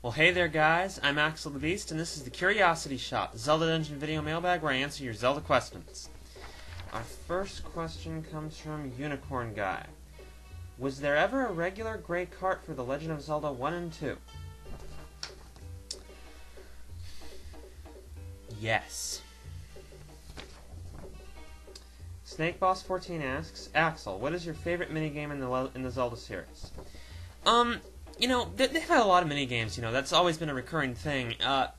Well, hey there, guys. I'm Axel the Beast, and this is the Curiosity Shop, Zelda Dungeon video mailbag where I answer your Zelda questions. Our first question comes from Unicorn Guy. Was there ever a regular gray cart for The Legend of Zelda 1 and 2? Yes. Snake Boss 14 asks, Axel, what is your favorite minigame in the Zelda series? They've had a lot of minigames, that's always been a recurring thing. I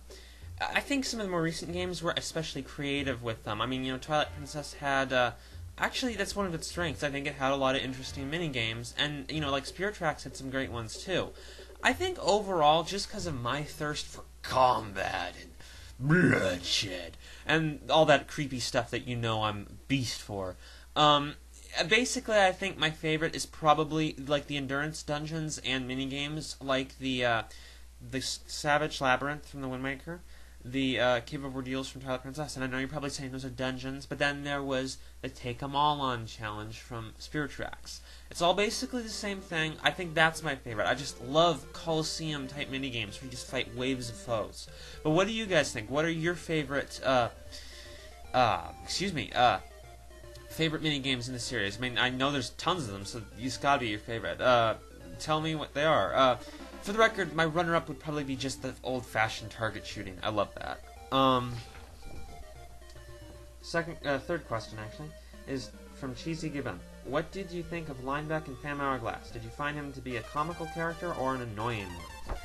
think some of the more recent games were especially creative with them. Twilight Princess had, actually, that's one of its strengths. I think it had a lot of interesting minigames, and, Spirit Tracks had some great ones, too. I think overall, just because of my thirst for combat and bloodshed, and all that creepy stuff that I'm beast for, basically, I think my favorite is probably the endurance dungeons and minigames, like the Savage Labyrinth from the Wind Waker, the Cave of Ordeals from Twilight Princess, and I know you're probably saying those are dungeons, but then there was the Take 'Em All On challenge from Spirit Tracks. It's all basically the same thing. I think that's my favorite. I just love Coliseum type minigames where you just fight waves of foes. But what do you guys think? What are your favorite favorite minigames in the series? I know there's tons of them, so these gotta be your favorite. Tell me what they are. For the record, my runner-up would probably be just the old-fashioned target shooting. I love that. Third question, actually, is from Cheesy Gibbon. What did you think of Linebeck and Pam Hourglass? Did you find him to be a comical character or an annoying one?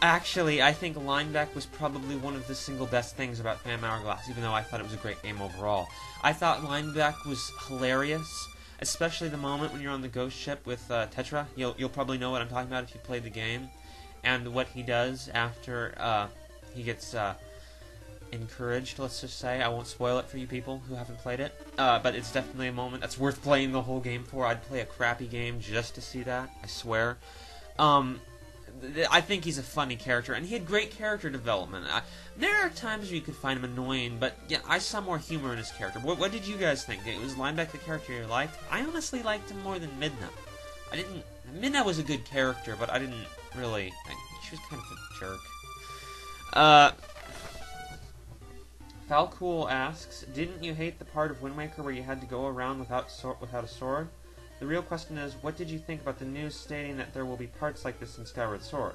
Actually, I think Linebeck was probably one of the single best things about Pam Hourglass, even though I thought it was a great game overall. I thought Linebeck was hilarious, especially the moment when you're on the ghost ship with Tetra. You'll probably know what I'm talking about if you played the game, and what he does after he gets encouraged, let's just say. I won't spoil it for you people who haven't played it, but it's definitely a moment that's worth playing the whole game for. I'd play a crappy game just to see that, I swear. I think he's a funny character, and he had great character development. There are times where you could find him annoying, but yeah, I saw more humor in his character. What did you guys think? Was Linebeck the character you liked? I honestly liked him more than Midna. Midna was a good character, but I didn't really. She was kind of a jerk. Falcool asks, didn't you hate the part of Wind Waker where you had to go around without a sword? The real question is, what did you think about the news stating that there will be parts like this in Skyward Sword?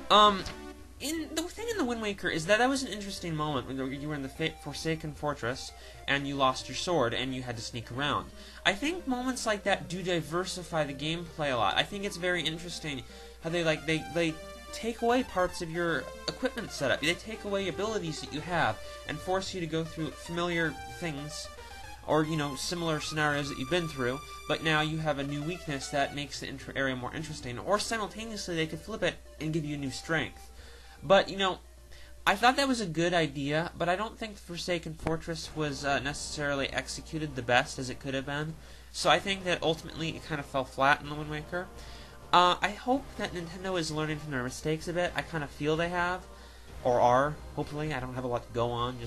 The thing in the Wind Waker is that was an interesting moment when you were in the Forsaken Fortress and you lost your sword and you had to sneak around. I think moments like that do diversify the gameplay a lot. I think it's very interesting how they take away parts of your equipment setup. They take away abilities that you have and force you to go through familiar things or, similar scenarios that you've been through, but now you have a new weakness that makes the area more interesting, or simultaneously they could flip it and give you a new strength. But, I thought that was a good idea, but I don't think Forsaken Fortress was necessarily executed the best as it could have been, so I think that ultimately it kind of fell flat in the Wind Waker. I hope that Nintendo is learning from their mistakes a bit. I kind of feel they have, or are, hopefully. I don't have a lot to go on,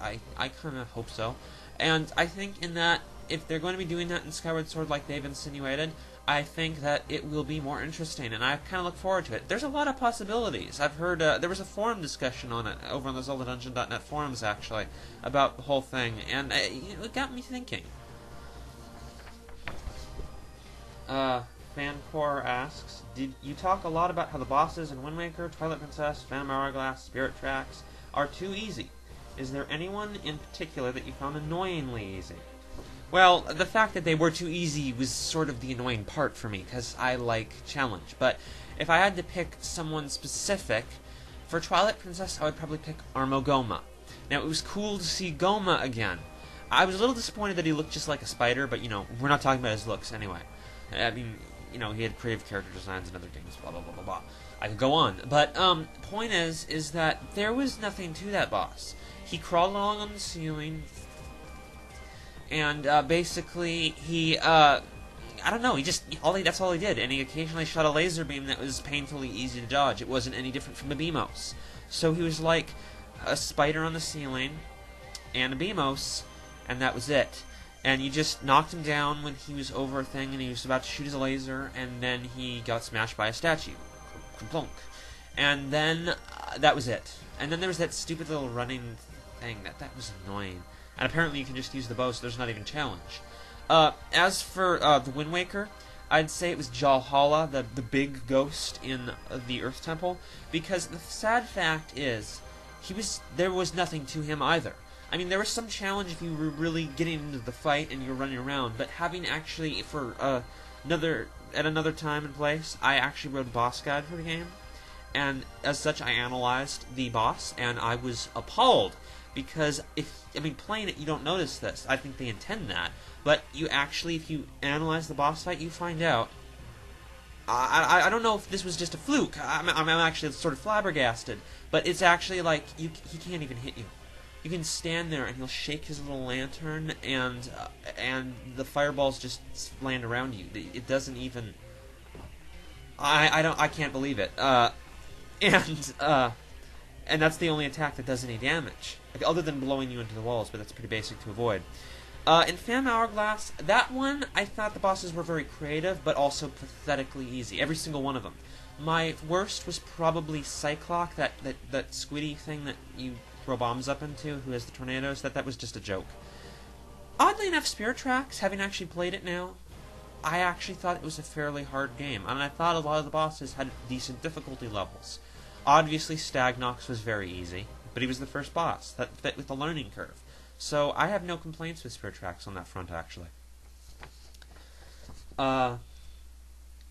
I kind of hope so. And I think in that, if they're going to be doing that in Skyward Sword like they've insinuated, I think that it will be more interesting, and I kind of look forward to it. There's a lot of possibilities. I've heard, there was a forum discussion on it, over on the ZeldaDungeon.net forums, actually, about the whole thing, and it got me thinking. Fancore asks, did you talk a lot about how the bosses in Wind Waker, Twilight Princess, Phantom Hourglass, Spirit Tracks are too easy? Is there anyone in particular that you found annoyingly easy? Well, the fact that they were too easy was sort of the annoying part for me, because I like challenge. But if I had to pick someone specific, for Twilight Princess, I would probably pick Armogoma. Now, it was cool to see Goma again. I was a little disappointed that he looked just like a spider, but, we're not talking about his looks anyway. He had creative character designs in other games, blah, blah, blah, blah, blah. I could go on. But, point is that there was nothing to that boss. He crawled along on the ceiling, and basically he, I don't know, that's all he did, and he occasionally shot a laser beam that was painfully easy to dodge. It wasn't any different from a Beamos. So he was like a spider on the ceiling, and a Beamos, and that was it. And you just knocked him down when he was over a thing, and he was about to shoot his laser, and then he got smashed by a statue. Plonk. And then that was it. And then there was that stupid little running thing. That was annoying. And apparently you can just use the bow, so there's not even challenge. As for the Wind Waker, I'd say it was Jalhalla, the big ghost in the Earth Temple, because the sad fact is, there was nothing to him either. I mean, there was some challenge if you were really getting into the fight and you were running around, but having actually, at another time and place, I actually wrote a boss guide for the game, and as such, I analyzed the boss, and I was appalled. Because playing it, you don't notice this. I think they intend that. But you actually, if you analyze the boss fight, you find out. I don't know if this was just a fluke. I'm actually sort of flabbergasted. But it's actually like, he can't even hit you. You can stand there and he'll shake his little lantern and the fireballs just land around you. It doesn't even... I can't believe it. And that's the only attack that does any damage, other than blowing you into the walls, but that's pretty basic to avoid. In Fam Hourglass, that one, I thought the bosses were very creative, but also pathetically easy, every single one of them. My worst was probably Cyclock, that squiddy thing that you throw bombs up into, who has the tornadoes. That was just a joke. Oddly enough, Spirit Tracks, having actually played it now, I actually thought it was a fairly hard game, and I thought a lot of the bosses had decent difficulty levels. Obviously, Stagnox was very easy, but he was the first boss. That fit with the learning curve. So, I have no complaints with Spirit Tracks on that front, actually.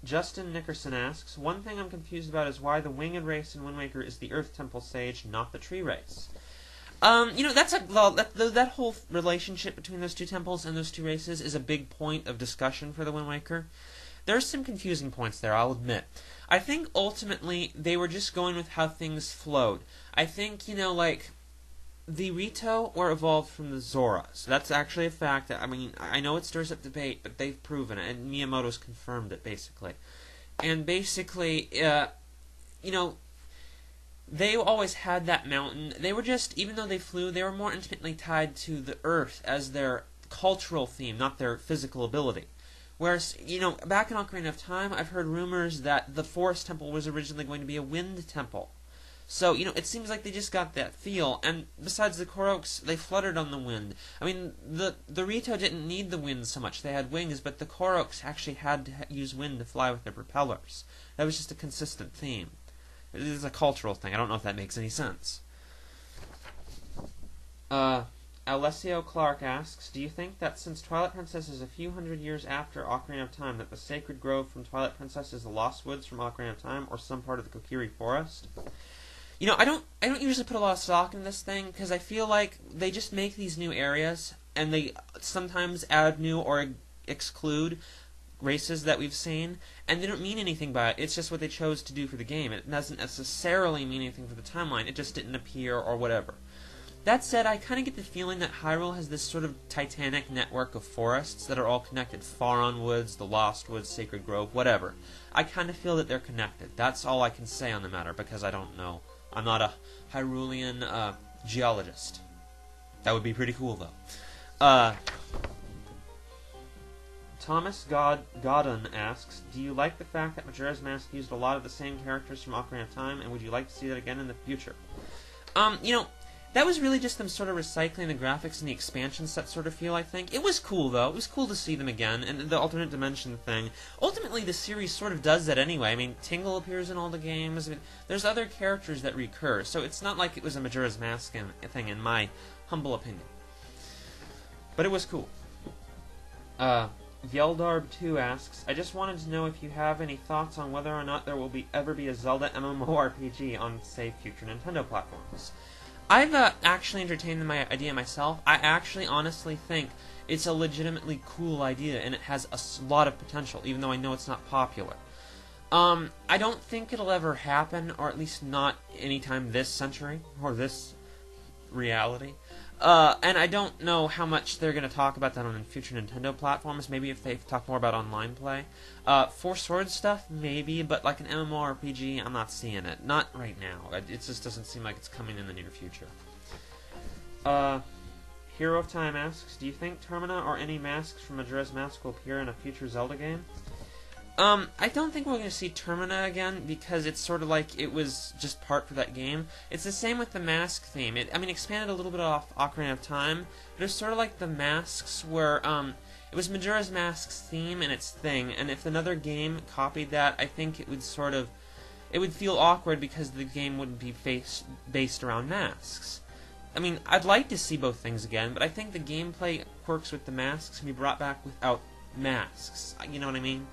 Justin Nickerson asks, one thing I'm confused about is why the winged race in Wind Waker is the Earth Temple Sage, not the Tree Race. That whole relationship between those two temples and those two races is a big point of discussion for the Wind Waker. There's some confusing points there, I'll admit. I think ultimately they were just going with how things flowed. I think, the Rito were evolved from the Zoras. That's actually a fact. I know it stirs up debate, but they've proven it, and Miyamoto's confirmed it, basically. And basically, they always had that mountain. They were just, even though they flew, they were more intimately tied to the Earth as their cultural theme, not their physical ability. Whereas, back in Ocarina of Time, I've heard rumors that the Forest Temple was originally going to be a wind temple. So, it seems like they just got that feel. And besides the Koroks, they fluttered on the wind. The Rito didn't need the wind so much. They had wings, but the Koroks actually had to use wind to fly with their propellers. That was just a consistent theme. It is a cultural thing. I don't know if that makes any sense. Alessio Clark asks, do you think that since Twilight Princess is a few hundred years after Ocarina of Time, that the Sacred Grove from Twilight Princess is the Lost Woods from Ocarina of Time, or some part of the Kokiri Forest? I don't usually put a lot of stock in this thing, because I feel like they just make these new areas, and they sometimes add new or exclude races that we've seen, and they don't mean anything by it. It's just what they chose to do for the game. It doesn't necessarily mean anything for the timeline. It just didn't appear or whatever. That said, I kind of get the feeling that Hyrule has this sort of titanic network of forests that are all connected. Faron Woods, the Lost Woods, Sacred Grove, whatever. I kind of feel that they're connected. That's all I can say on the matter, because I don't know. I'm not a Hyrulean geologist. That would be pretty cool, though. Thomas Godden asks, do you like the fact that Majora's Mask used a lot of the same characters from Ocarina of Time, and would you like to see that again in the future? That was really just them sort of recycling the graphics and the expansion set sort of feel, I think. It was cool, though. It was cool to see them again, and the alternate dimension thing. Ultimately, the series sort of does that anyway. Tingle appears in all the games. There's other characters that recur, so it's not like it was a Majora's Mask thing, in my humble opinion. But it was cool. Yeldarb2 asks, I just wanted to know if you have any thoughts on whether or not there will ever be a Zelda MMORPG on, say, future Nintendo platforms. I've actually entertained the idea myself. I actually honestly think it's a legitimately cool idea, and it has a lot of potential, even though I know it's not popular. I don't think it'll ever happen, or at least not anytime this century, or this reality. And I don't know how much they're going to talk about that on future Nintendo platforms. Maybe if they talk more about online play. Four Swords stuff, maybe, but like an MMORPG, I'm not seeing it. Not right now. It just doesn't seem like it's coming in the near future. Hero of Time asks, do you think Termina or any masks from Majora's Mask will appear in a future Zelda game? I don't think we're going to see Termina again, because it's sort of like it was just part for that game. It's the same with the mask theme. It expanded a little bit off Ocarina of Time, but it's sort of like the masks where, it was Majora's Mask's theme and its thing, and if another game copied that, I think it would it would feel awkward because the game wouldn't be based around masks. I mean, I'd like to see both things again, but I think the gameplay quirks with the masks can be brought back without masks. You know what I mean?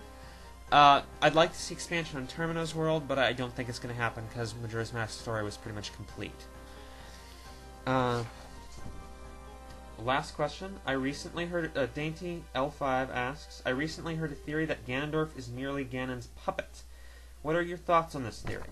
I'd like to see expansion on Termina's world, but I don't think it's going to happen because Majora's Mask story was pretty much complete. Last question. I recently heard, Dainty L5 asks, I recently heard a theory that Ganondorf is merely Ganon's puppet. What are your thoughts on this theory?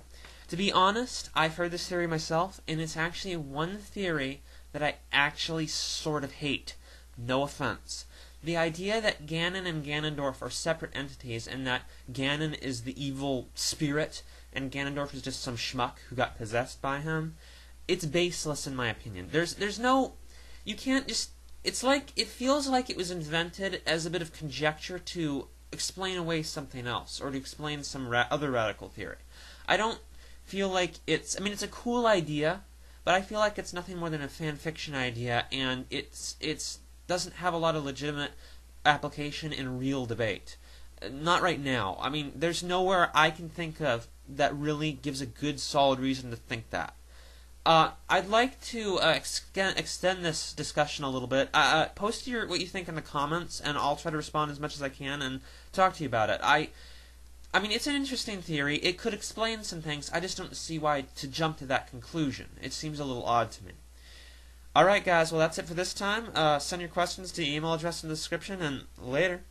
To be honest, I've heard this theory myself, and it's actually one theory that I actually sort of hate. No offense. The idea that Ganon and Ganondorf are separate entities, and that Ganon is the evil spirit, and Ganondorf is just some schmuck who got possessed by him, it's baseless in my opinion. There's no... You can't just... It's like... It feels like it was invented as a bit of conjecture to explain away something else, or to explain some other radical theory. I don't feel like it's... I mean, it's a cool idea, but I feel like it's nothing more than a fan fiction idea, and it's doesn't have a lot of legitimate application in real debate. Not right now. I mean, there's nowhere I can think of that really gives a good, solid reason to think that. I'd like to extend this discussion a little bit. Post what you think in the comments, and I'll try to respond as much as I can and talk to you about it. I mean, it's an interesting theory. It could explain some things. I just don't see why to jump to that conclusion. It seems a little odd to me. Alright guys, well that's it for this time. Send your questions to the email address in the description, and later.